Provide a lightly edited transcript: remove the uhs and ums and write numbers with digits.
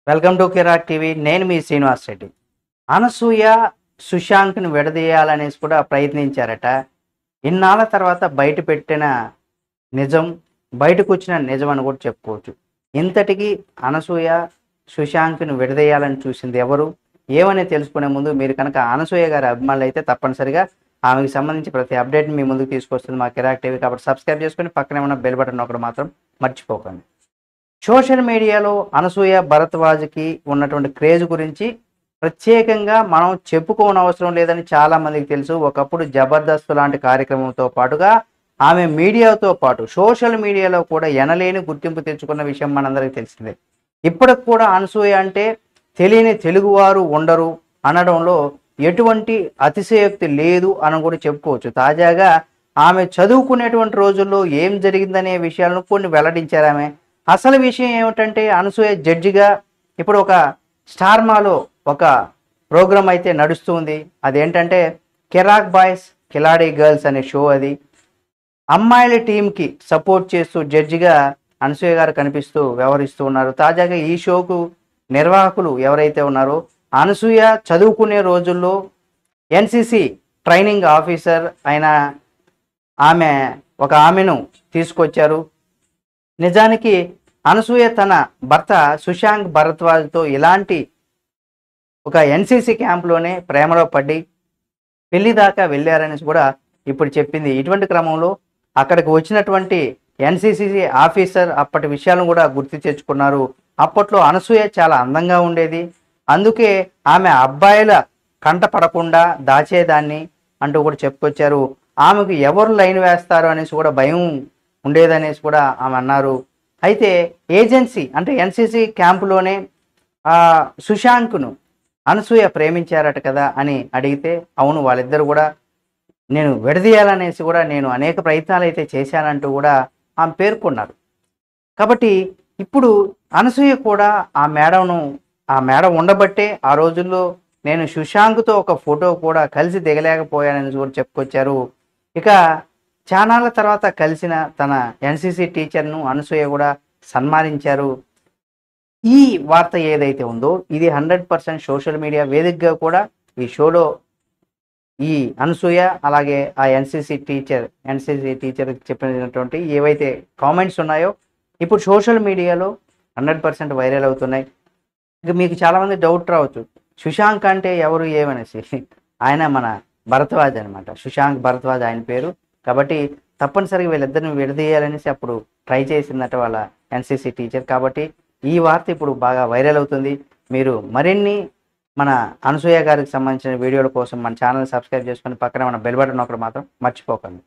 Welcome to Kirik TV. నేను మీ శ్రీనివాస్ రెడ్డి. అనసూయ సుశాంక్ని విడదీయాలనేసి కూడా ప్రయత్నించారట. ఇన్నాళ్ళ తర్వాత బయట పెట్టిన నిజం, బయటకు వచ్చిన నిజం అని కూడా చెప్పుకోవచ్చు. ఇంతటికి అనసూయ సుశాంక్ని విడదీయాలని చూసింది ఎవరు, ఏమని తెలుసుకునే ముందు మీరు కనుక అనసూయ గారి అభిమానులు అయితే తప్పనిసరిగా ఆమెకు సంబంధించి ప్రతి అప్డేట్ని మీ ముందుకు తీసుకొస్తుంది మా కిరాక్ టీవీ. కాబట్టి సబ్స్క్రైబ్ చేసుకొని పక్కనే ఉన్న బెల్ బటన్ ఒకటి మాత్రం మర్చిపోకండి. సోషల్ మీడియాలో అనసూయ భరద్వాజ్కి ఉన్నటువంటి క్రేజ్ గురించి ప్రత్యేకంగా మనం చెప్పుకోనవసరం లేదని చాలామందికి తెలుసు. ఒకప్పుడు జబర్దస్త్ లాంటి కార్యక్రమంతో పాటుగా ఆమె మీడియాతో పాటు సోషల్ మీడియాలో కూడా ఎనలేని గుర్తింపు తెచ్చుకున్న విషయం మనందరికీ తెలిసిందే. ఇప్పటికి కూడా అనసూయ అంటే తెలియని తెలుగువారు ఉండరు అనడంలో ఎటువంటి అతిశయోక్తి లేదు అని కూడా చెప్పుకోవచ్చు. తాజాగా ఆమె చదువుకునేటువంటి రోజుల్లో ఏం జరిగిందనే విషయాలను కొన్ని వెల్లడించారు ఆమె. అసలు విషయం ఏమిటంటే అనసూయ జడ్జిగా ఇప్పుడు ఒక స్టార్మాలో ఒక ప్రోగ్రాం అయితే నడుస్తుంది. అదేంటంటే కిరాక్ బాయ్స్ కిలాడీ గర్ల్స్ అనే షో. అది అమ్మాయిల టీంకి సపోర్ట్ చేస్తూ జడ్జిగా అనసూయ గారు కనిపిస్తూ వ్యవహరిస్తూ ఉన్నారు. తాజాగా ఈ షోకు నిర్వాహకులు ఎవరైతే ఉన్నారో అనసూయ చదువుకునే రోజుల్లో ఎన్సిసి ట్రైనింగ్ ఆఫీసర్ అయిన ఆమెను తీసుకొచ్చారు. నిజానికి అనసూయ తన భర్త సుశాంక్ భరద్వాజ్తో ఇలాంటి ఒక ఎన్సిసి క్యాంప్లోనే ప్రేమలో పడి పెళ్లి దాకా వెళ్ళారనేసి కూడా ఇప్పుడు చెప్పింది. ఇటువంటి క్రమంలో అక్కడికి వచ్చినటువంటి ఎన్సిసి ఆఫీసర్ అప్పటి విషయాలను కూడా గుర్తు తెచ్చుకున్నారు. అప్పట్లో అనసూయ చాలా అందంగా ఉండేది, అందుకే ఆమె అబ్బాయిల కంట పడకుండా దాచేదాన్ని అంటూ కూడా చెప్పుకొచ్చారు. ఆమెకు ఎవరు లైన్ వేస్తారు అనేసి కూడా భయం ఉండేదనేసి కూడా ఆమె అన్నారు. అయితే ఏజెన్సీ అంటే ఎన్సిసి క్యాంపులోనే సుశాంక్ను అనసూయ ప్రేమించారట కదా అని అడిగితే అవును, వాళ్ళిద్దరు కూడా నేను విడదీయాలనేసి కూడా నేను అనేక ప్రయత్నాలు అయితే చేశానంటూ కూడా ఆమె పేర్కొన్నారు. కాబట్టి ఇప్పుడు అనసూయ కూడా ఆ మేడం ఉండబట్టే ఆ రోజుల్లో నేను సుశాంక్తో ఒక ఫోటో కూడా కలిసి దిగలేకపోయానని కూడా చెప్పుకొచ్చారు. ఇక చానాళ్ళ తర్వాత కలిసిన తన ఎన్సిసి టీచర్ను అనసూయ కూడా సన్మానించారు. ఈ వార్త ఏదైతే ఉందో ఇది 100% సోషల్ మీడియా వేదికగా కూడా ఈ షోలో ఈ అనసూయ అలాగే ఆ ఎన్సిసి టీచర్ చెప్పినటువంటి ఏవైతే కామెంట్స్ ఉన్నాయో ఇప్పుడు సోషల్ మీడియాలో 100% వైరల్ అవుతున్నాయి. ఇక మీకు చాలామంది డౌట్ రావచ్చు, సుశాంక్ అంటే ఎవరు ఏమనేసి. ఆయన మన భరద్వాజ్ అనమాట, సుశాంక్ భరద్వాజ్ ఆయన పేరు. కాబట్టి తప్పనిసరిగా వీళ్ళిద్దరిని విడదీయాలనేసి అప్పుడు ట్రై చేసిందట వాళ్ళ ఎన్సిసి టీచర్. కాబట్టి ఈ వార్త ఇప్పుడు బాగా వైరల్ అవుతుంది. మీరు మరిన్ని మన అనసూయ గారికి సంబంధించిన వీడియోల కోసం మన ఛానల్ సబ్స్క్రైబ్ చేసుకొని పక్కన మన బెల్ బటన్ ఒకటి మాత్రం మర్చిపోకండి.